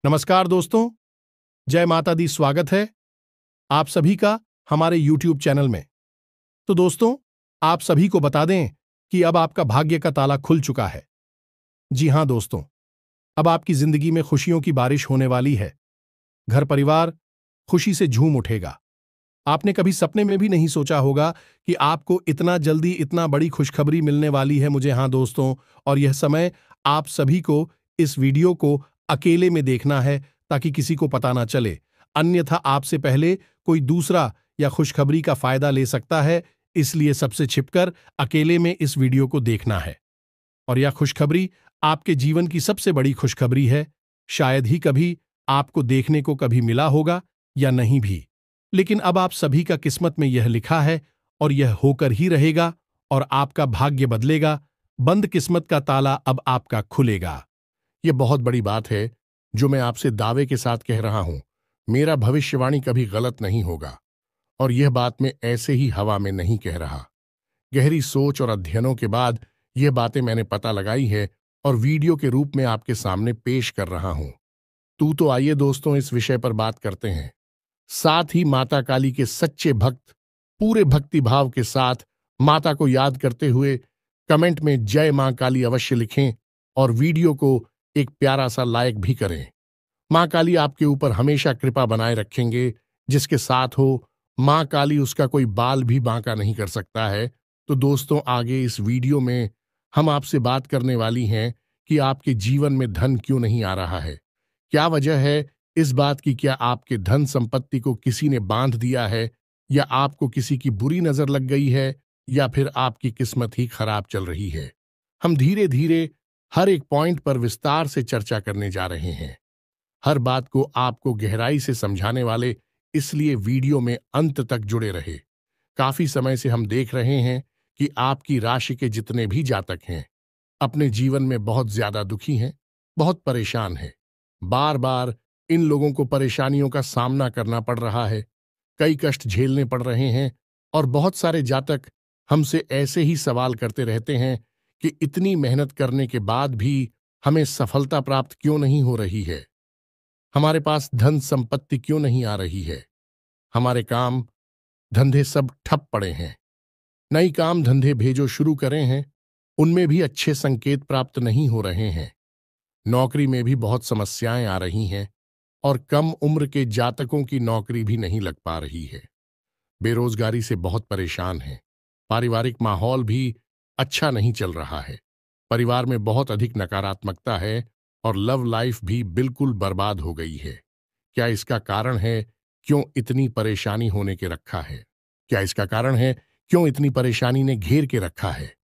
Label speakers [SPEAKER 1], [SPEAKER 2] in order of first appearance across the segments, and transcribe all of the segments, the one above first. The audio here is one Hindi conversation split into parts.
[SPEAKER 1] नमस्कार दोस्तों, जय माता दी। स्वागत है आप सभी का हमारे YouTube चैनल में। तो दोस्तों, आप सभी को बता दें कि अब आपका भाग्य का ताला खुल चुका है। जी हां दोस्तों, अब आपकी जिंदगी में खुशियों की बारिश होने वाली है। घर परिवार खुशी से झूम उठेगा। आपने कभी सपने में भी नहीं सोचा होगा कि आपको इतना जल्दी इतना बड़ी खुशखबरी मिलने वाली है। मुझे हां दोस्तों, और यह समय आप सभी को इस वीडियो को अकेले में देखना है ताकि किसी को पता ना चले, अन्यथा आपसे पहले कोई दूसरा या खुशखबरी का फायदा ले सकता है। इसलिए सबसे छिपकर अकेले में इस वीडियो को देखना है। और यह खुशखबरी आपके जीवन की सबसे बड़ी खुशखबरी है। शायद ही कभी आपको देखने को कभी मिला होगा या नहीं भी, लेकिन अब आप सभी का किस्मत में यह लिखा है और यह होकर ही रहेगा और आपका भाग्य बदलेगा। बंद किस्मत का ताला अब आपका खुलेगा। यह बहुत बड़ी बात है जो मैं आपसे दावे के साथ कह रहा हूं। मेरा भविष्यवाणी कभी गलत नहीं होगा और यह बात मैं ऐसे ही हवा में नहीं कह रहा। गहरी सोच और अध्ययनों के बाद यह बातें मैंने पता लगाई है और वीडियो के रूप में आपके सामने पेश कर रहा हूं। तो आइए दोस्तों, इस विषय पर बात करते हैं। साथ ही माता काली के सच्चे भक्त पूरे भक्ति भाव के साथ माता को याद करते हुए कमेंट में जय मां काली अवश्य लिखें और वीडियो को एक प्यारा सा लाइक भी करें। मां काली आपके ऊपर हमेशा कृपा बनाए रखेंगे। जिसके साथ हो मां काली, उसका कोई बाल भी बांका नहीं कर सकता है। तो दोस्तों, आगे इस वीडियो में हम आपसे बात करने वाली हैं कि आपके जीवन में धन क्यों नहीं आ रहा है। क्या वजह है इस बात की? क्या आपके धन संपत्ति को किसी ने बांध दिया है, या आपको किसी की बुरी नजर लग गई है, या फिर आपकी किस्मत ही खराब चल रही है? हम धीरे धीरे हर एक पॉइंट पर विस्तार से चर्चा करने जा रहे हैं। हर बात को आपको गहराई से समझाने वाले, इसलिए वीडियो में अंत तक जुड़े रहे। काफी समय से हम देख रहे हैं कि आपकी राशि के जितने भी जातक हैं अपने जीवन में बहुत ज्यादा दुखी हैं, बहुत परेशान हैं। बार बार इन लोगों को परेशानियों का सामना करना पड़ रहा है, कई कष्ट झेलने पड़ रहे हैं। और बहुत सारे जातक हमसे ऐसे ही सवाल करते रहते हैं कि इतनी मेहनत करने के बाद भी हमें सफलता प्राप्त क्यों नहीं हो रही है, हमारे पास धन संपत्ति क्यों नहीं आ रही है, हमारे काम धंधे सब ठप पड़े हैं। नई काम धंधे भेजो शुरू करें हैं, उनमें भी अच्छे संकेत प्राप्त नहीं हो रहे हैं। नौकरी में भी बहुत समस्याएं आ रही हैं और कम उम्र के जातकों की नौकरी भी नहीं लग पा रही है। बेरोजगारी से बहुत परेशान हैं। पारिवारिक माहौल भी अच्छा नहीं चल रहा है। परिवार में बहुत अधिक नकारात्मकता है और लव लाइफ भी बिल्कुल बर्बाद हो गई है। क्या इसका कारण है क्यों इतनी परेशानी होने के रखा है? क्या इसका कारण है क्यों इतनी परेशानी ने घेर के रखा है?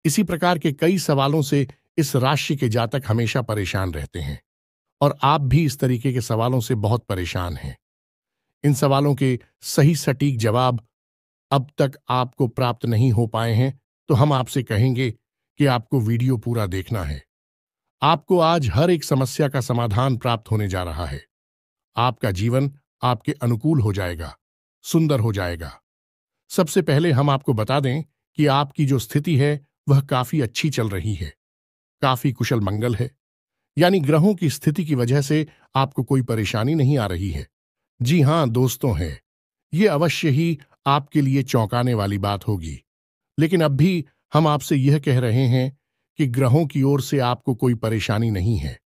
[SPEAKER 1] इसी प्रकार के कई सवालों से इस राशि के जातक हमेशा परेशान रहते हैं और आप भी इस तरीके के सवालों से बहुत परेशान हैं। इन सवालों के सही सटीक जवाब अब तक आपको प्राप्त नहीं हो पाए हैं, तो हम आपसे कहेंगे कि आपको वीडियो पूरा देखना है। आपको आज हर एक समस्या का समाधान प्राप्त होने जा रहा है। आपका जीवन आपके अनुकूल हो जाएगा, सुंदर हो जाएगा। सबसे पहले हम आपको बता दें कि आपकी जो स्थिति है वह काफी अच्छी चल रही है, काफी कुशल मंगल है। यानी ग्रहों की स्थिति की वजह से आपको कोई परेशानी नहीं आ रही है। जी हां दोस्तों, है ये अवश्य ही आपके लिए चौंकाने वाली बात होगी, लेकिन अब भी हम आपसे यह कह रहे हैं कि ग्रहों की ओर से आपको कोई परेशानी नहीं है।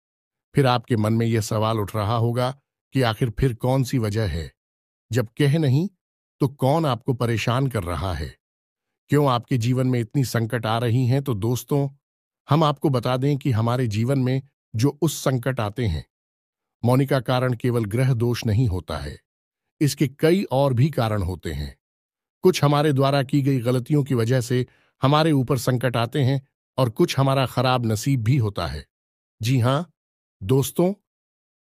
[SPEAKER 1] फिर आपके मन में यह सवाल उठ रहा होगा कि आखिर फिर कौन सी वजह है? जब कह नहीं तो कौन आपको परेशान कर रहा है? क्यों आपके जीवन में इतनी संकट आ रही हैं? तो दोस्तों, हम आपको बता दें कि हमारे जीवन में जो उस संकट आते हैं, मौनी का कारण केवल ग्रह दोष नहीं होता है। इसके कई और भी कारण होते हैं। कुछ हमारे द्वारा की गई गलतियों की वजह से हमारे ऊपर संकट आते हैं और कुछ हमारा खराब नसीब भी होता है। जी हां दोस्तों,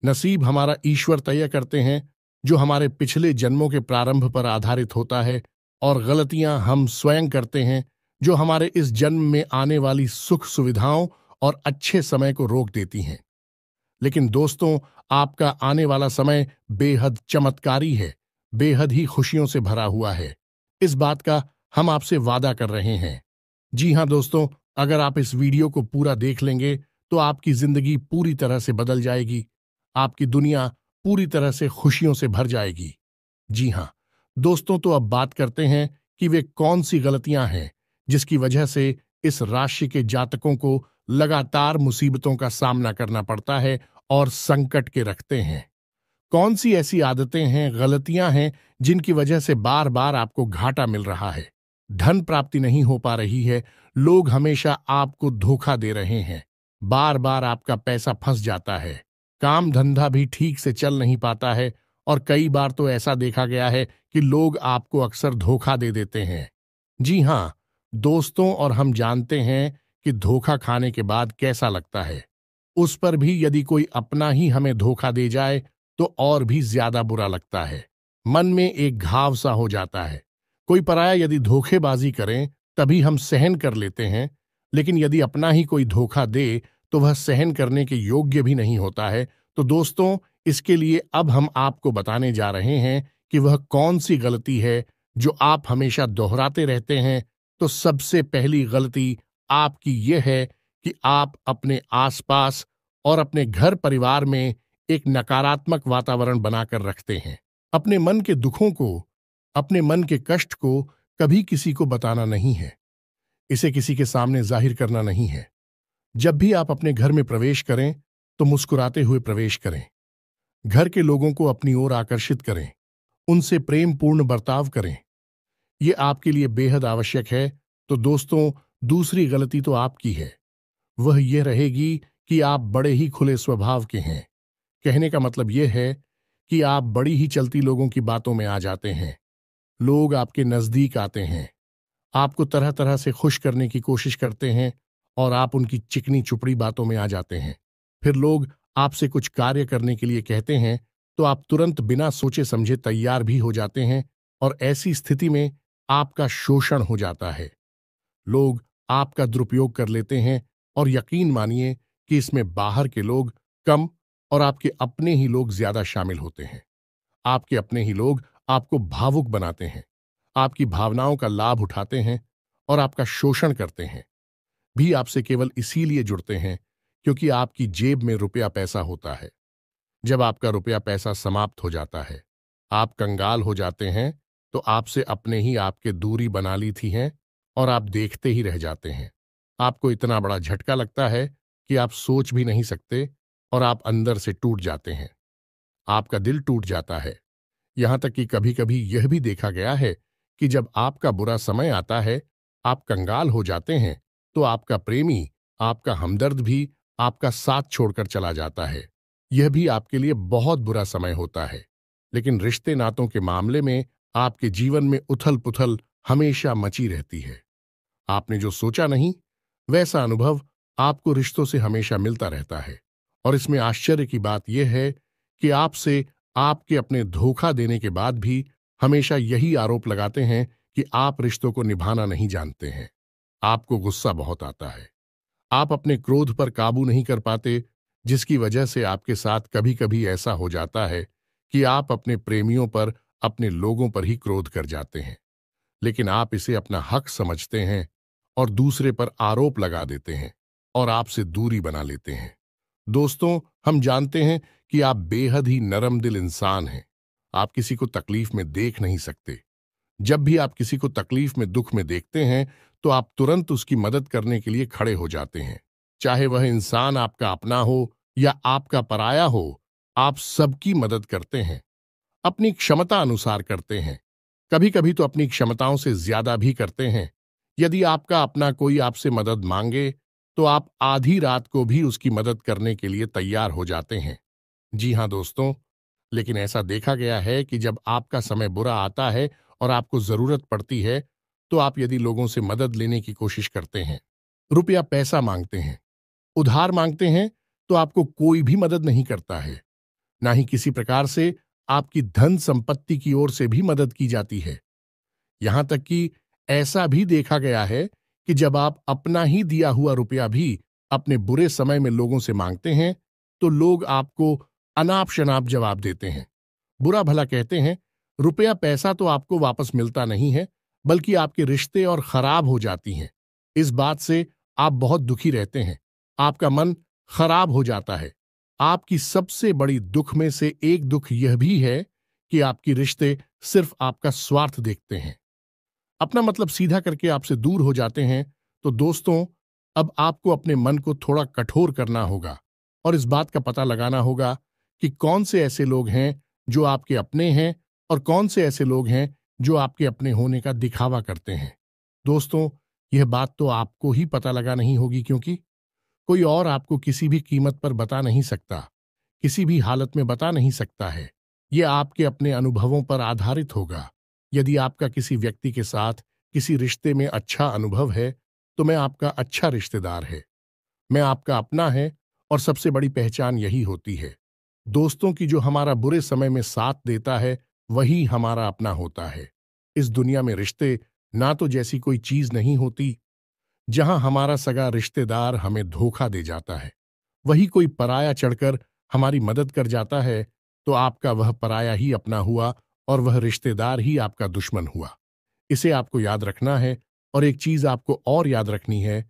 [SPEAKER 1] नसीब हमारा ईश्वर तय करते हैं, जो हमारे पिछले जन्मों के प्रारंभ पर आधारित होता है, और गलतियां हम स्वयं करते हैं, जो हमारे इस जन्म में आने वाली सुख सुविधाओं और अच्छे समय को रोक देती हैं। लेकिन दोस्तों, आपका आने वाला समय बेहद चमत्कारी है, बेहद ही खुशियों से भरा हुआ है। इस बात का हम आपसे वादा कर रहे हैं। जी हां दोस्तों, अगर आप इस वीडियो को पूरा देख लेंगे तो आपकी जिंदगी पूरी तरह से बदल जाएगी। आपकी दुनिया पूरी तरह से खुशियों से भर जाएगी। जी हाँ दोस्तों, तो अब बात करते हैं कि वे कौन सी गलतियां हैं जिसकी वजह से इस राशि के जातकों को लगातार मुसीबतों का सामना करना पड़ता है और संकट के रखते हैं। कौन सी ऐसी आदतें हैं, गलतियां हैं जिनकी वजह से बार बार आपको घाटा मिल रहा है, धन प्राप्ति नहीं हो पा रही है, लोग हमेशा आपको धोखा दे रहे हैं, बार बार आपका पैसा फंस जाता है, काम धंधा भी ठीक से चल नहीं पाता है और कई बार तो ऐसा देखा गया है कि लोग आपको अक्सर धोखा दे देते हैं। जी हाँ दोस्तों, और हम जानते हैं कि धोखा खाने के बाद कैसा लगता है। उस पर भी यदि कोई अपना ही हमें धोखा दे जाए तो और भी ज्यादा बुरा लगता है, मन में एक घाव सा हो जाता है। कोई पराया यदि धोखेबाजी करें तभी हम सहन कर लेते हैं, लेकिन यदि अपना ही कोई धोखा दे तो वह सहन करने के योग्य भी नहीं होता है। तो दोस्तों, इसके लिए अब हम आपको बताने जा रहे हैं कि वह कौन सी गलती है जो आप हमेशा दोहराते रहते हैं। तो सबसे पहली गलती आपकी यह है कि आप अपने आसपास और अपने घर परिवार में एक नकारात्मक वातावरण बनाकर रखते हैं। अपने मन के दुखों को, अपने मन के कष्ट को कभी किसी को बताना नहीं है, इसे किसी के सामने जाहिर करना नहीं है। जब भी आप अपने घर में प्रवेश करें तो मुस्कुराते हुए प्रवेश करें, घर के लोगों को अपनी ओर आकर्षित करें, उनसे प्रेम पूर्ण बर्ताव करें। ये आपके लिए बेहद आवश्यक है। तो दोस्तों, दूसरी गलती तो आपकी है, वह यह रहेगी कि आप बड़े ही खुले स्वभाव के हैं। कहने का मतलब यह है कि आप बड़ी ही चलती लोगों की बातों में आ जाते हैं। लोग आपके नजदीक आते हैं, आपको तरह तरह से खुश करने की कोशिश करते हैं और आप उनकी चिकनी चुपड़ी बातों में आ जाते हैं। फिर लोग आपसे कुछ कार्य करने के लिए कहते हैं तो आप तुरंत बिना सोचे समझे तैयार भी हो जाते हैं और ऐसी स्थिति में आपका शोषण हो जाता है। लोग आपका दुरुपयोग कर लेते हैं और यकीन मानिए कि इसमें बाहर के लोग कम और आपके अपने ही लोग ज्यादा शामिल होते हैं। आपके अपने ही लोग आपको भावुक बनाते हैं, आपकी भावनाओं का लाभ उठाते हैं और आपका शोषण करते हैं। भी आपसे केवल इसीलिए जुड़ते हैं क्योंकि आपकी जेब में रुपया पैसा होता है। जब आपका रुपया पैसा समाप्त हो जाता है, आप कंगाल हो जाते हैं, तो आपसे अपने ही आपके दूरी बना ली थी हैं और आप देखते ही रह जाते हैं। आपको इतना बड़ा झटका लगता है कि आप सोच भी नहीं सकते और आप अंदर से टूट जाते हैं। आपका दिल टूट जाता है। यहां तक कि कभी कभी यह भी देखा गया है कि जब आपका बुरा समय आता है, आप कंगाल हो जाते हैं, तो आपका प्रेमी, आपका हमदर्द भी आपका साथ छोड़कर चला जाता है। यह भी आपके लिए बहुत बुरा समय होता है। लेकिन रिश्ते नातों के मामले में आपके जीवन में उथल पुथल हमेशा मची रहती है। आपने जो सोचा नहीं, वैसा अनुभव आपको रिश्तों से हमेशा मिलता रहता है। और इसमें आश्चर्य की बात यह है कि आपसे आपके अपने धोखा देने के बाद भी हमेशा यही आरोप लगाते हैं कि आप रिश्तों को निभाना नहीं जानते हैं। आपको गुस्सा बहुत आता है, आप अपने क्रोध पर काबू नहीं कर पाते, जिसकी वजह से आपके साथ कभी कभी ऐसा हो जाता है कि आप अपने प्रेमियों पर, अपने लोगों पर ही क्रोध कर जाते हैं। लेकिन आप इसे अपना हक समझते हैं और दूसरे पर आरोप लगा देते हैं और आपसे दूरी बना लेते हैं। दोस्तों, हम जानते हैं कि आप बेहद ही नरम दिल इंसान हैं। आप किसी को तकलीफ में देख नहीं सकते। जब भी आप किसी को तकलीफ में, दुख में देखते हैं तो आप तुरंत उसकी मदद करने के लिए खड़े हो जाते हैं। चाहे वह इंसान आपका अपना हो या आपका पराया हो, आप सबकी मदद करते हैं, अपनी क्षमता अनुसार करते हैं। कभी कभी तो अपनी क्षमताओं से ज्यादा भी करते हैं। यदि आपका अपना कोई आपसे मदद मांगे तो आप आधी रात को भी उसकी मदद करने के लिए तैयार हो जाते हैं। जी हां दोस्तों, लेकिन ऐसा देखा गया है कि जब आपका समय बुरा आता है और आपको जरूरत पड़ती है, तो आप यदि लोगों से मदद लेने की कोशिश करते हैं, रुपया पैसा मांगते हैं, उधार मांगते हैं, तो आपको कोई भी मदद नहीं करता है। ना ही किसी प्रकार से आपकी धन संपत्ति की ओर से भी मदद की जाती है। यहां तक कि ऐसा भी देखा गया है कि जब आप अपना ही दिया हुआ रुपया भी अपने बुरे समय में लोगों से मांगते हैं, तो लोग आपको अनाप शनाप जवाब देते हैं, बुरा भला कहते हैं। रुपया पैसा तो आपको वापस मिलता नहीं है, बल्कि आपके रिश्ते और खराब हो जाती हैं। इस बात से आप बहुत दुखी रहते हैं, आपका मन खराब हो जाता है। आपकी सबसे बड़ी दुख में से एक दुख यह भी है कि आपकी रिश्ते सिर्फ आपका स्वार्थ देखते हैं, अपना मतलब सीधा करके आपसे दूर हो जाते हैं। तो दोस्तों, अब आपको अपने मन को थोड़ा कठोर करना होगा और इस बात का पता लगाना होगा कि कौन से ऐसे लोग हैं जो आपके अपने हैं और कौन से ऐसे लोग हैं जो आपके अपने होने का दिखावा करते हैं। दोस्तों, यह बात तो आपको ही पता लगा नहीं होगी, क्योंकि कोई और आपको किसी भी कीमत पर बता नहीं सकता, किसी भी हालत में बता नहीं सकता है। यह आपके अपने अनुभवों पर आधारित होगा। यदि आपका किसी व्यक्ति के साथ किसी रिश्ते में अच्छा अनुभव है, तो मैं आपका अच्छा रिश्तेदार है, मैं आपका अपना है, और सबसे बड़ी पहचान यही होती है। दोस्तों की जो हमारा बुरे समय में साथ देता है, वही हमारा अपना होता है। इस दुनिया में रिश्ते ना तो जैसी कोई चीज नहीं होती। जहां हमारा सगा रिश्तेदार हमें धोखा दे जाता है, वही कोई पराया चढ़कर हमारी मदद कर जाता है, तो आपका वह पराया ही अपना हुआ और वह रिश्तेदार ही आपका दुश्मन हुआ। इसे आपको याद रखना है। और एक चीज आपको और याद रखनी है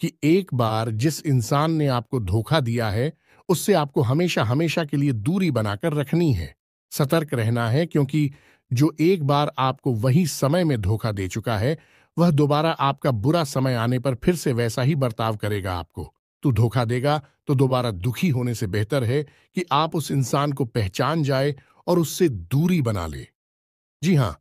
[SPEAKER 1] कि एक बार जिस इंसान ने आपको धोखा दिया है, उससे आपको हमेशा हमेशा के लिए दूरी बनाकर रखनी है। सतर्क रहना है, क्योंकि जो एक बार आपको वही समय में धोखा दे चुका है, वह दोबारा आपका बुरा समय आने पर फिर से वैसा ही बर्ताव करेगा आपको। तो धोखा देगा तो दोबारा दुखी होने से बेहतर है कि आप उस इंसान को पहचान जाए और उससे दूरी बना ले। जी हां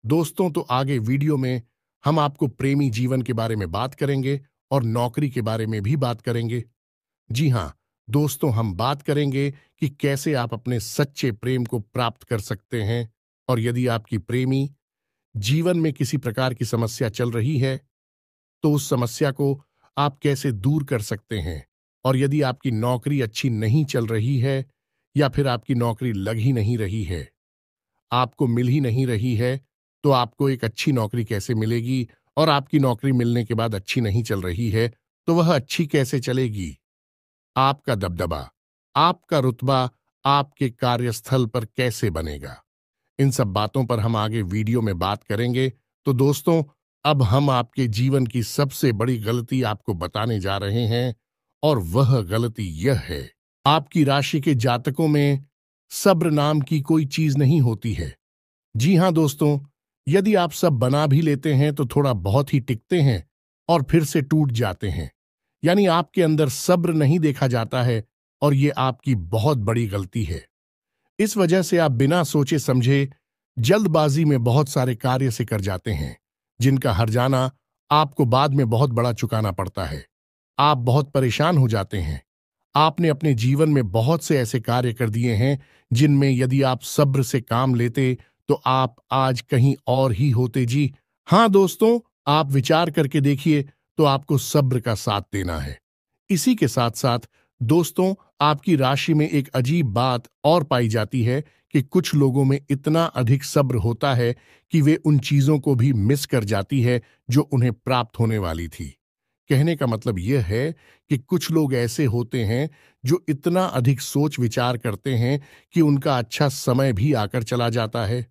[SPEAKER 1] दोस्तों, तो आगे वीडियो में हम आपको प्रेमी जीवन के बारे में बात करेंगे और नौकरी के बारे में भी बात करेंगे। जी हां दोस्तों, हम बात करेंगे कि कैसे आप अपने सच्चे प्रेम को प्राप्त कर सकते हैं, और यदि आपकी प्रेमी जीवन में किसी प्रकार की समस्या चल रही है, तो उस समस्या को आप कैसे दूर कर सकते हैं। और यदि आपकी नौकरी अच्छी नहीं चल रही है, या फिर आपकी नौकरी लग ही नहीं रही है, आपको मिल ही नहीं रही है, तो आपको एक अच्छी नौकरी कैसे मिलेगी, और आपकी नौकरी मिलने के बाद अच्छी नहीं चल रही है, तो वह अच्छी कैसे चलेगी। आपका दबदबा, आपका रुतबा आपके कार्यस्थल पर कैसे बनेगा, इन सब बातों पर हम आगे वीडियो में बात करेंगे। तो दोस्तों, अब हम आपके जीवन की सबसे बड़ी गलती आपको बताने जा रहे हैं, और वह गलती यह है, आपकी राशि के जातकों में सब्र नाम की कोई चीज नहीं होती है। जी हां दोस्तों, यदि आप सब बना भी लेते हैं तो थोड़ा बहुत ही टिकते हैं और फिर से टूट जाते हैं। यानी आपके अंदर सब्र नहीं देखा जाता है, और ये आपकी बहुत बड़ी गलती है। इस वजह से आप बिना सोचे समझे जल्दबाजी में बहुत सारे कार्य से कर जाते हैं, जिनका हर्जाना आपको बाद में बहुत बड़ा चुकाना पड़ता है। आप बहुत परेशान हो जाते हैं। आपने अपने जीवन में बहुत से ऐसे कार्य कर दिए हैं जिनमें यदि आप सब्र से काम लेते, तो आप आज कहीं और ही होते। जी हां दोस्तों, आप विचार करके देखिए, तो आपको सब्र का साथ देना है। इसी के साथ साथ दोस्तों, आपकी राशि में एक अजीब बात और पाई जाती है कि कुछ लोगों में इतना अधिक सब्र होता है कि वे उन चीजों को भी मिस कर जाती है जो उन्हें प्राप्त होने वाली थी। कहने का मतलब यह है कि कुछ लोग ऐसे होते हैं जो इतना अधिक सोच विचार करते हैं कि उनका अच्छा समय भी आकर चला जाता है।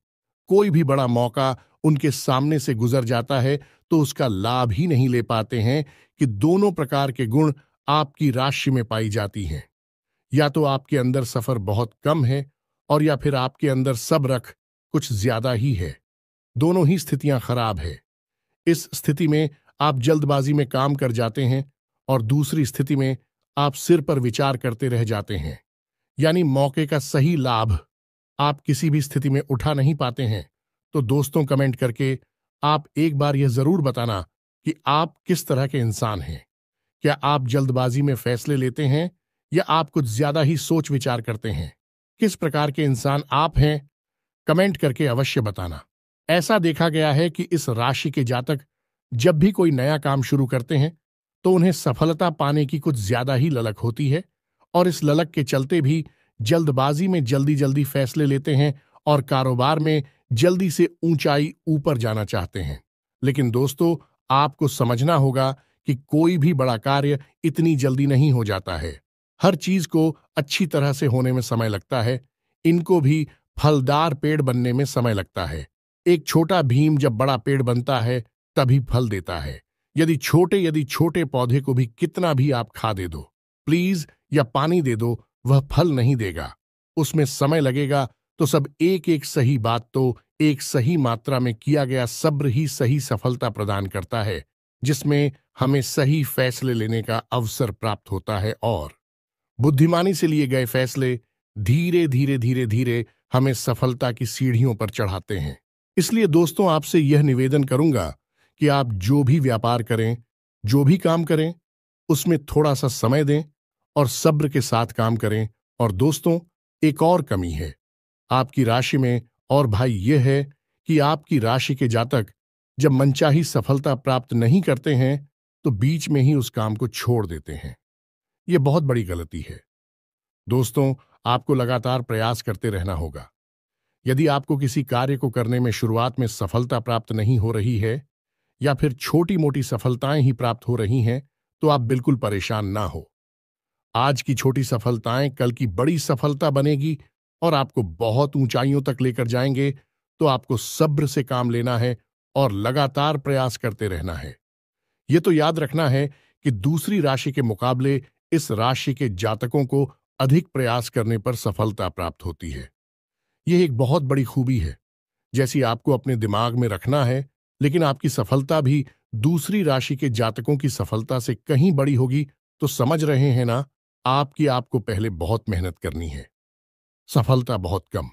[SPEAKER 1] कोई भी बड़ा मौका उनके सामने से गुजर जाता है, तो उसका लाभ ही नहीं ले पाते हैं कि दोनों प्रकार के गुण आपकी राशि में पाई जाती हैं। या तो आपके अंदर सफर बहुत कम है, और या फिर आपके अंदर सब्र कुछ ज्यादा ही है। दोनों ही स्थितियां खराब है। इस स्थिति में आप जल्दबाजी में काम कर जाते हैं, और दूसरी स्थिति में आप सिर पर विचार करते रह जाते हैं। यानी मौके का सही लाभ आप किसी भी स्थिति में उठा नहीं पाते हैं। तो दोस्तों, कमेंट करके आप एक बार यह जरूर बताना कि आप किस तरह के इंसान हैं। क्या आप जल्दबाजी में फैसले लेते हैं, या आप कुछ ज्यादा ही सोच विचार करते हैं? किस प्रकार के इंसान आप हैं, कमेंट करके अवश्य बताना। ऐसा देखा गया है कि इस राशि के जातक जब भी कोई नया काम शुरू करते हैं, तो उन्हें सफलता पाने की कुछ ज्यादा ही ललक होती है, और इस ललक के चलते भी जल्दबाजी में जल्दी जल्दी फैसले लेते हैं, और कारोबार में जल्दी से ऊंचाई ऊपर जाना चाहते हैं। लेकिन दोस्तों, आपको समझना होगा कि कोई भी बड़ा कार्य इतनी जल्दी नहीं हो जाता है। हर चीज को अच्छी तरह से होने में समय लगता है। इनको भी फलदार पेड़ बनने में समय लगता है। एक छोटा भीम जब बड़ा पेड़ बनता है, तभी फल देता है। यदि छोटे पौधे को भी कितना भी आप खा दे दो, प्लीज, या पानी दे दो, वह फल नहीं देगा। उसमें समय लगेगा, तो सब एक एक सही बात तो एक सही मात्रा में किया गया सब्र ही सही सफलता प्रदान करता है, जिसमें हमें सही फैसले लेने का अवसर प्राप्त होता है और बुद्धिमानी से लिए गए फैसले धीरे धीरे धीरे धीरे हमें सफलता की सीढ़ियों पर चढ़ाते हैं। इसलिए दोस्तों, आपसे यह निवेदन करूंगा कि आप जो भी व्यापार करें, जो भी काम करें, उसमें थोड़ा सा समय दें और सब्र के साथ काम करें। और दोस्तों, एक और कमी है आपकी राशि में, और भाई यह है कि आपकी राशि के जातक जब मनचाही सफलता प्राप्त नहीं करते हैं तो बीच में ही उस काम को छोड़ देते हैं। यह बहुत बड़ी गलती है। दोस्तों, आपको लगातार प्रयास करते रहना होगा। यदि आपको किसी कार्य को करने में शुरुआत में सफलता प्राप्त नहीं हो रही है या फिर छोटी मोटी सफलताएं ही प्राप्त हो रही हैं, तो आप बिल्कुल परेशान ना हो। आज की छोटी सफलताएं कल की बड़ी सफलता बनेगी और आपको बहुत ऊंचाइयों तक लेकर जाएंगे। तो आपको सब्र से काम लेना है और लगातार प्रयास करते रहना है। यह तो याद रखना है कि दूसरी राशि के मुकाबले इस राशि के जातकों को अधिक प्रयास करने पर सफलता प्राप्त होती है। यह एक बहुत बड़ी खूबी है, जैसी आपको अपने दिमाग में रखना है। लेकिन आपकी सफलता भी दूसरी राशि के जातकों की सफलता से कहीं बड़ी होगी, तो समझ रहे हैं ना आपको पहले बहुत मेहनत करनी है, सफलता बहुत कम।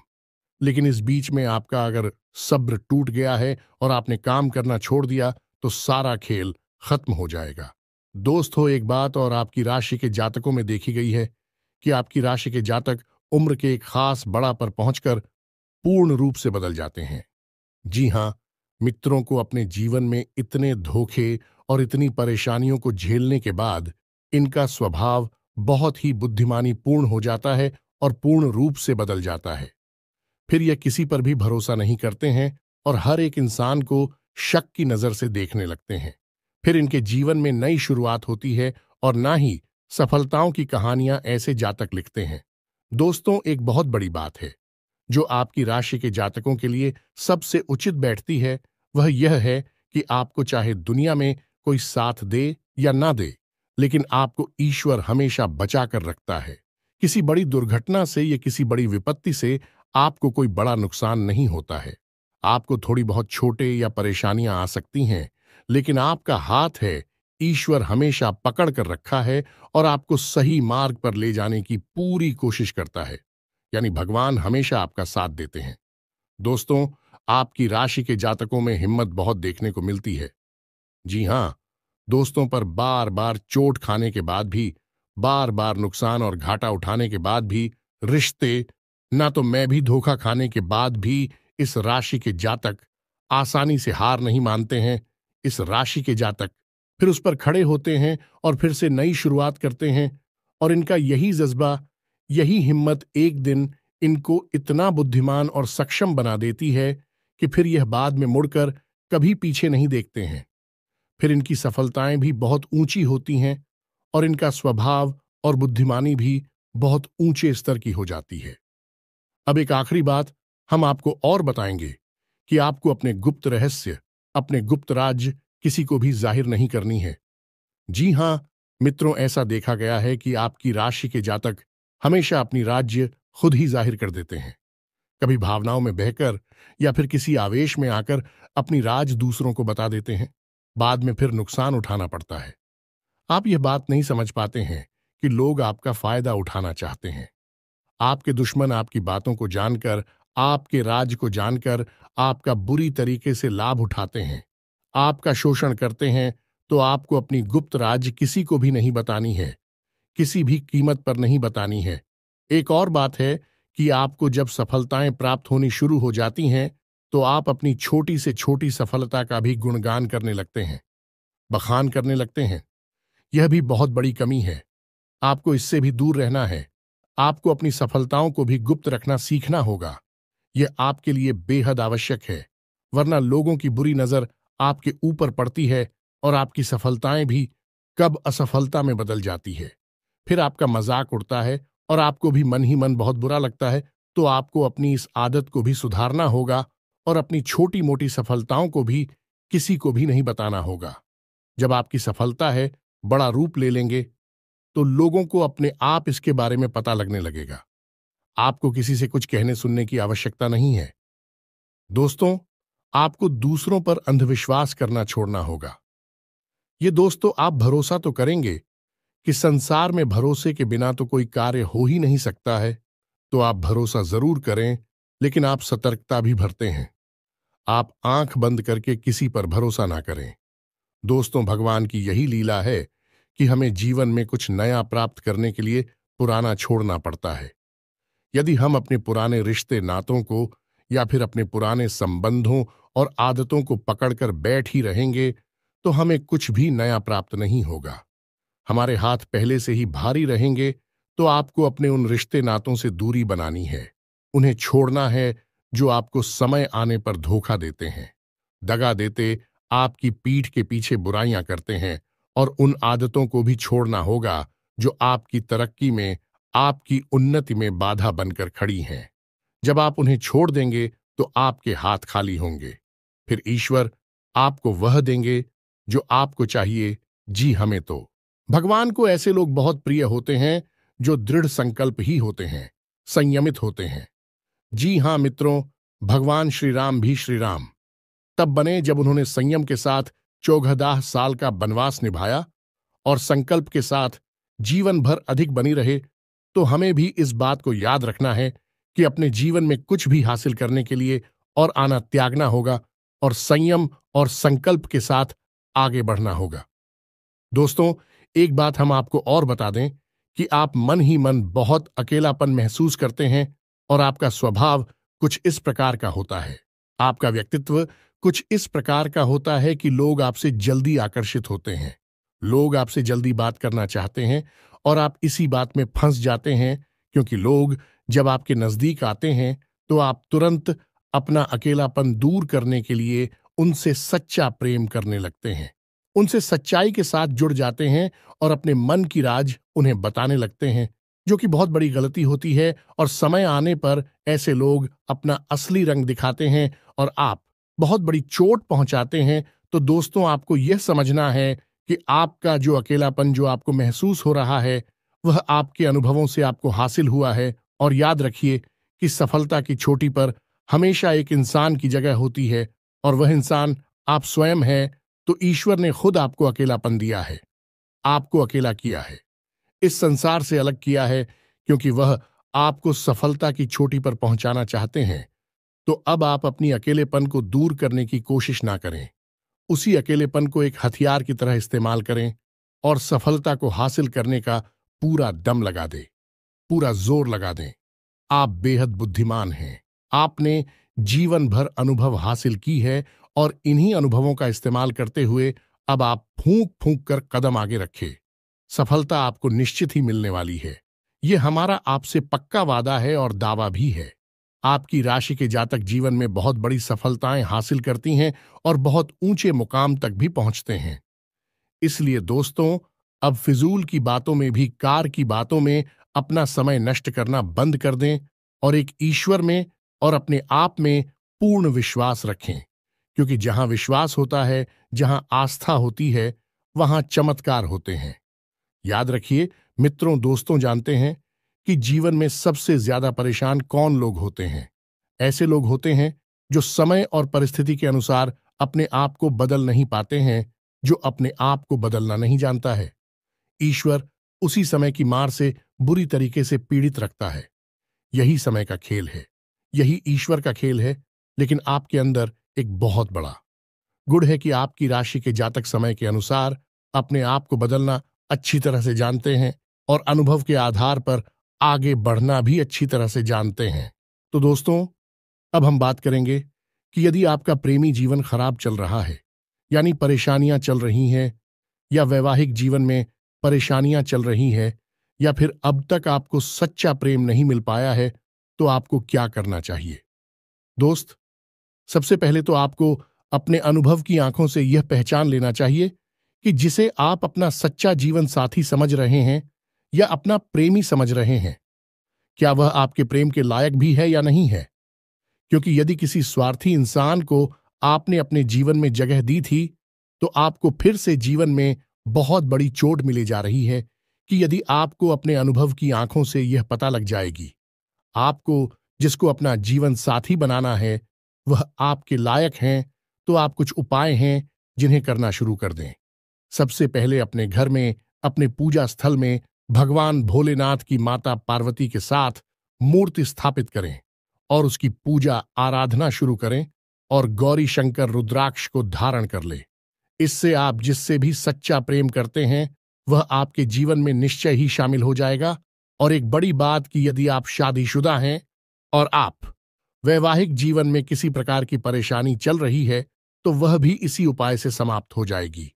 [SPEAKER 1] लेकिन इस बीच में आपका अगर सब्र टूट गया है और आपने काम करना छोड़ दिया, तो सारा खेल खत्म हो जाएगा। दोस्त हो, एक बात और आपकी राशि के जातकों में देखी गई है कि आपकी राशि के जातक उम्र के एक खास बड़ा पर पहुंचकर पूर्ण रूप से बदल जाते हैं। जी हां, मित्रों को अपने जीवन में इतने धोखे और इतनी परेशानियों को झेलने के बाद इनका स्वभाव बहुत ही बुद्धिमानी पूर्ण हो जाता है और पूर्ण रूप से बदल जाता है। फिर यह किसी पर भी भरोसा नहीं करते हैं और हर एक इंसान को शक की नजर से देखने लगते हैं। फिर इनके जीवन में नई शुरुआत होती है और ना ही सफलताओं की कहानियां ऐसे जातक लिखते हैं। दोस्तों, एक बहुत बड़ी बात है जो आपकी राशि के जातकों के लिए सबसे उचित बैठती है, वह यह है कि आपको चाहे दुनिया में कोई साथ दे या ना दे, लेकिन आपको ईश्वर हमेशा बचा कर रखता है। किसी बड़ी दुर्घटना से या किसी बड़ी विपत्ति से आपको कोई बड़ा नुकसान नहीं होता है। आपको थोड़ी बहुत छोटे या परेशानियां आ सकती हैं, लेकिन आपका हाथ है, ईश्वर हमेशा पकड़ कर रखा है और आपको सही मार्ग पर ले जाने की पूरी कोशिश करता है। यानी भगवान हमेशा आपका साथ देते हैं। दोस्तों, आपकी राशि के जातकों में हिम्मत बहुत देखने को मिलती है। जी हां, दोस्तों पर बार बार चोट खाने के बाद भी, बार बार नुकसान और घाटा उठाने के बाद भी, रिश्ते ना तो मैं भी धोखा खाने के बाद भी इस राशि के जातक आसानी से हार नहीं मानते हैं। इस राशि के जातक फिर उस पर खड़े होते हैं और फिर से नई शुरुआत करते हैं। और इनका यही जज्बा, यही हिम्मत एक दिन इनको इतना बुद्धिमान और सक्षम बना देती है कि फिर यह बाद में मुड़कर कभी पीछे नहीं देखते हैं। फिर इनकी सफलताएं भी बहुत ऊंची होती हैं और इनका स्वभाव और बुद्धिमानी भी बहुत ऊंचे स्तर की हो जाती है। अब एक आखिरी बात हम आपको और बताएंगे कि आपको अपने गुप्त रहस्य, अपने गुप्त राज किसी को भी जाहिर नहीं करनी है। जी हां मित्रों, ऐसा देखा गया है कि आपकी राशि के जातक हमेशा अपनी राज्य खुद ही जाहिर कर देते हैं। कभी भावनाओं में बहकर या फिर किसी आवेश में आकर अपनी राज दूसरों को बता देते हैं। बाद में फिर नुकसान उठाना पड़ता है। आप यह बात नहीं समझ पाते हैं कि लोग आपका फायदा उठाना चाहते हैं। आपके दुश्मन आपकी बातों को जानकर, आपके राज को जानकर आपका बुरी तरीके से लाभ उठाते हैं, आपका शोषण करते हैं। तो आपको अपनी गुप्त राज किसी को भी नहीं बतानी है, किसी भी कीमत पर नहीं बतानी है। एक और बात है कि आपको जब सफलताएं प्राप्त होनी शुरू हो जाती हैं, तो आप अपनी छोटी से छोटी सफलता का भी गुणगान करने लगते हैं, बखान करने लगते हैं। यह भी बहुत बड़ी कमी है। आपको इससे भी दूर रहना है। आपको अपनी सफलताओं को भी गुप्त रखना सीखना होगा। यह आपके लिए बेहद आवश्यक है, वरना लोगों की बुरी नजर आपके ऊपर पड़ती है और आपकी सफलताएं भी कब असफलता में बदल जाती है। फिर आपका मजाक उड़ता है और आपको भी मन ही मन बहुत बुरा लगता है। तो आपको अपनी इस आदत को भी सुधारना होगा और अपनी छोटी मोटी सफलताओं को भी किसी को भी नहीं बताना होगा। जब आपकी सफलता है बड़ा रूप ले लेंगे, तो लोगों को अपने आप इसके बारे में पता लगने लगेगा। आपको किसी से कुछ कहने सुनने की आवश्यकता नहीं है। दोस्तों, आपको दूसरों पर अंधविश्वास करना छोड़ना होगा। ये दोस्तों, आप भरोसा तो करेंगे कि संसार में भरोसे के बिना तो कोई कार्य हो ही नहीं सकता है, तो आप भरोसा जरूर करें, लेकिन आप सतर्कता भी बरतें हैं। आप आंख बंद करके किसी पर भरोसा ना करें। दोस्तों, भगवान की यही लीला है कि हमें जीवन में कुछ नया प्राप्त करने के लिए पुराना छोड़ना पड़ता है। यदि हम अपने पुराने रिश्ते नातों को या फिर अपने पुराने संबंधों और आदतों को पकड़कर बैठ ही रहेंगे, तो हमें कुछ भी नया प्राप्त नहीं होगा। हमारे हाथ पहले से ही भारी रहेंगे, तो आपको अपने उन रिश्ते नातों से दूरी बनानी है। उन्हें छोड़ना है जो आपको समय आने पर धोखा देते हैं, दगा देते, आपकी पीठ के पीछे बुराइयां करते हैं। और उन आदतों को भी छोड़ना होगा जो आपकी तरक्की में, आपकी उन्नति में बाधा बनकर खड़ी हैं। जब आप उन्हें छोड़ देंगे तो आपके हाथ खाली होंगे। फिर ईश्वर आपको वह देंगे जो आपको चाहिए। जी, हमें तो भगवान को ऐसे लोग बहुत प्रिय होते हैं जो दृढ़ संकल्प ही होते हैं, संयमित होते हैं। जी हां मित्रों, भगवान श्री राम भी श्री राम तब बने जब उन्होंने संयम के साथ 14 साल का वनवास निभाया और संकल्प के साथ जीवन भर अधिक बनी रहे। तो हमें भी इस बात को याद रखना है कि अपने जीवन में कुछ भी हासिल करने के लिए और आना त्यागना होगा और संयम और संकल्प के साथ आगे बढ़ना होगा। दोस्तों, एक बात हम आपको और बता दें कि आप मन ही मन बहुत अकेलापन महसूस करते हैं और आपका स्वभाव कुछ इस प्रकार का होता है। आपका व्यक्तित्व कुछ इस प्रकार का होता है कि लोग आपसे जल्दी आकर्षित होते हैं। लोग आपसे जल्दी बात करना चाहते हैं और आप इसी बात में फंस जाते हैं, क्योंकि लोग जब आपके नजदीक आते हैं तो आप तुरंत अपना अकेलापन दूर करने के लिए उनसे सच्चा प्रेम करने लगते हैं, उनसे सच्चाई के साथ जुड़ जाते हैं और अपने मन की राज उन्हें बताने लगते हैं, जो कि बहुत बड़ी गलती होती है। और समय आने पर ऐसे लोग अपना असली रंग दिखाते हैं और आप बहुत बड़ी चोट पहुंचाते हैं। तो दोस्तों, आपको यह समझना है कि आपका जो अकेलापन जो आपको महसूस हो रहा है, वह आपके अनुभवों से आपको हासिल हुआ है। और याद रखिए कि सफलता की चोटी पर हमेशा एक इंसान की जगह होती है और वह इंसान आप स्वयं हैं। तो ईश्वर ने खुद आपको अकेलापन दिया है, आपको अकेला किया है, इस संसार से अलग किया है, क्योंकि वह आपको सफलता की चोटी पर पहुंचाना चाहते हैं। तो अब आप अपनी अकेलेपन को दूर करने की कोशिश ना करें, उसी अकेलेपन को एक हथियार की तरह इस्तेमाल करें और सफलता को हासिल करने का पूरा दम लगा दें, पूरा जोर लगा दें। आप बेहद बुद्धिमान हैं। आपने जीवन भर अनुभव हासिल की है और इन्हीं अनुभवों का इस्तेमाल करते हुए अब आप फूंक फूंक कर कदम आगे रखें। सफलता आपको निश्चित ही मिलने वाली है। यह हमारा आपसे पक्का वादा है और दावा भी है। आपकी राशि के जातक जीवन में बहुत बड़ी सफलताएं हासिल करती हैं और बहुत ऊंचे मुकाम तक भी पहुंचते हैं। इसलिए दोस्तों, अब फिजूल की बातों में भी, कार की बातों में अपना समय नष्ट करना बंद कर दें और एक ईश्वर में और अपने आप में पूर्ण विश्वास रखें, क्योंकि जहां विश्वास होता है, जहां आस्था होती है, वहां चमत्कार होते हैं। याद रखिए मित्रों, दोस्तों, जानते हैं कि जीवन में सबसे ज्यादा परेशान कौन लोग होते हैं? ऐसे लोग होते हैं जो समय और परिस्थिति के अनुसार अपने आप को बदल नहीं पाते हैं, जो अपने आप को बदलना नहीं जानता है। ईश्वर उसी समय की मार से बुरी तरीके से पीड़ित रखता है। यही समय का खेल है, यही ईश्वर का खेल है। लेकिन आपके अंदर एक बहुत बड़ा गुण है कि आपकी राशि के जातक समय के अनुसार अपने आप को बदलना अच्छी तरह से जानते हैं और अनुभव के आधार पर आगे बढ़ना भी अच्छी तरह से जानते हैं। तो दोस्तों, अब हम बात करेंगे कि यदि आपका प्रेमी जीवन खराब चल रहा है, यानी परेशानियां चल रही हैं, या वैवाहिक जीवन में परेशानियां चल रही हैं, या फिर अब तक आपको सच्चा प्रेम नहीं मिल पाया है, तो आपको क्या करना चाहिए? दोस्त, सबसे पहले तो आपको अपने अनुभव की आंखों से यह पहचान लेना चाहिए कि जिसे आप अपना सच्चा जीवन साथी समझ रहे हैं या अपना प्रेमी समझ रहे हैं, क्या वह आपके प्रेम के लायक भी है या नहीं है। क्योंकि यदि किसी स्वार्थी इंसान को आपने अपने जीवन में जगह दी थी, तो आपको फिर से जीवन में बहुत बड़ी चोट मिली जा रही है, कि यदि आपको अपने अनुभव की आंखों से यह पता लग जाएगी आपको जिसको अपना जीवन साथी बनाना है वह आपके लायक हैं, तो आप कुछ उपाय हैं जिन्हें करना शुरू कर दें। सबसे पहले अपने घर में, अपने पूजा स्थल में भगवान भोलेनाथ की माता पार्वती के साथ मूर्ति स्थापित करें और उसकी पूजा आराधना शुरू करें और गौरी शंकर रुद्राक्ष को धारण कर ले। इससे आप जिससे भी सच्चा प्रेम करते हैं वह आपके जीवन में निश्चय ही शामिल हो जाएगा। और एक बड़ी बात कि यदि आप शादीशुदा हैं और आप वैवाहिक जीवन में किसी प्रकार की परेशानी चल रही है तो वह भी इसी उपाय से समाप्त हो जाएगी।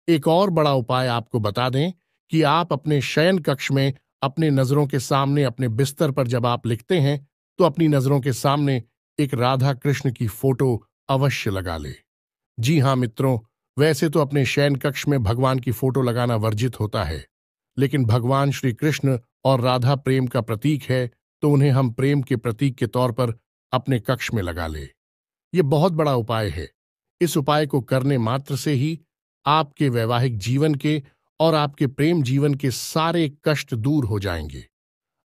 [SPEAKER 1] एक और बड़ा उपाय आपको बता दें कि आप अपने शयन कक्ष में अपने नजरों के सामने अपने बिस्तर पर जब आप लिखते हैं तो अपनी नजरों के सामने एक राधा कृष्ण की फोटो अवश्य लगा ले। जी हाँ मित्रों, वैसे तो अपने शयन कक्ष में भगवान की फोटो लगाना वर्जित होता है, लेकिन भगवान श्री कृष्ण और राधा प्रेम का प्रतीक है, तो उन्हें हम प्रेम के प्रतीक के तौर पर अपने कक्ष में लगा ले। ये बहुत बड़ा उपाय है। इस उपाय को करने मात्र से ही आपके वैवाहिक जीवन के और आपके प्रेम जीवन के सारे कष्ट दूर हो जाएंगे।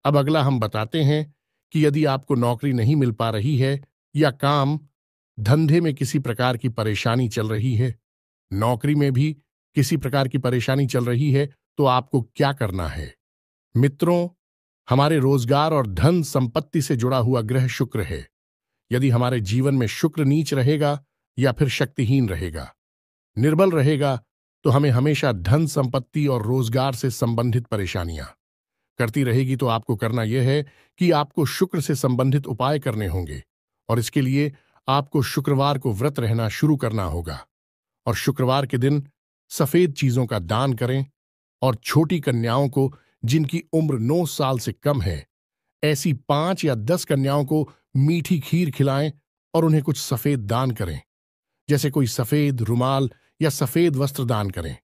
[SPEAKER 1] अब अगला हम बताते हैं कि यदि आपको नौकरी नहीं मिल पा रही है या काम धंधे में किसी प्रकार की परेशानी चल रही है, नौकरी में भी किसी प्रकार की परेशानी चल रही है, तो आपको क्या करना है। मित्रों, हमारे रोजगार और धन संपत्ति से जुड़ा हुआ ग्रह शुक्र है। यदि हमारे जीवन में शुक्र नीच रहेगा या फिर शक्तिहीन रहेगा, निर्बल रहेगा, तो हमें हमेशा धन संपत्ति और रोजगार से संबंधित परेशानियां करती रहेगी। तो आपको करना यह है कि आपको शुक्र से संबंधित उपाय करने होंगे और इसके लिए आपको शुक्रवार को व्रत रहना शुरू करना होगा और शुक्रवार के दिन सफेद चीजों का दान करें और छोटी कन्याओं को जिनकी उम्र 9 साल से कम है, ऐसी 5 या 10 कन्याओं को मीठी खीर खिलाएं और उन्हें कुछ सफेद दान करें, जैसे कोई सफेद रुमाल या सफेद वस्त्र दान करें।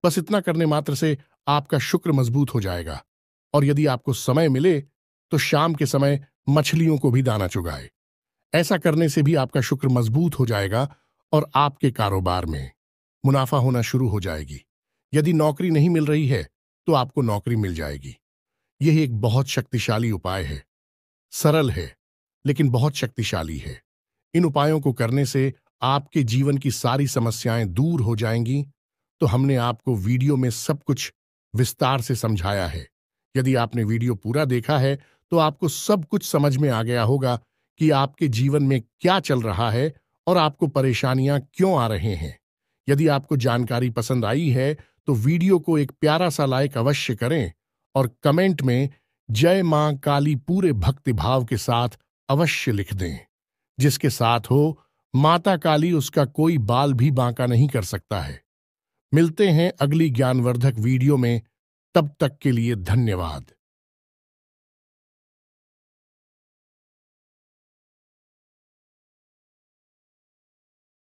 [SPEAKER 1] बस इतना करने मात्र से आपका शुक्र मजबूत हो जाएगा। और यदि आपको समय मिले तो शाम के समय मछलियों को भी दाना चुगाए। ऐसा करने से भी आपका शुक्र मजबूत हो जाएगा और आपके कारोबार में मुनाफा होना शुरू हो जाएगी। यदि नौकरी नहीं मिल रही है तो आपको नौकरी मिल जाएगी। यह एक बहुत शक्तिशाली उपाय है, सरल है लेकिन बहुत शक्तिशाली है। इन उपायों को करने से आपके जीवन की सारी समस्याएं दूर हो जाएंगी। तो हमने आपको वीडियो में सब कुछ विस्तार से समझाया है। यदि आपने वीडियो पूरा देखा है तो आपको सब कुछ समझ में आ गया होगा कि आपके जीवन में क्या चल रहा है और आपको परेशानियां क्यों आ रहे हैं। यदि आपको जानकारी पसंद आई है तो वीडियो को एक प्यारा सा लाइक अवश्य करें और कमेंट में जय मां काली पूरे भक्ति भाव के साथ अवश्य लिख दें। जिसके साथ हो माता काली, उसका कोई बाल भी बांका नहीं कर सकता है। मिलते हैं अगली ज्ञानवर्धक वीडियो में, तब तक के लिए धन्यवाद।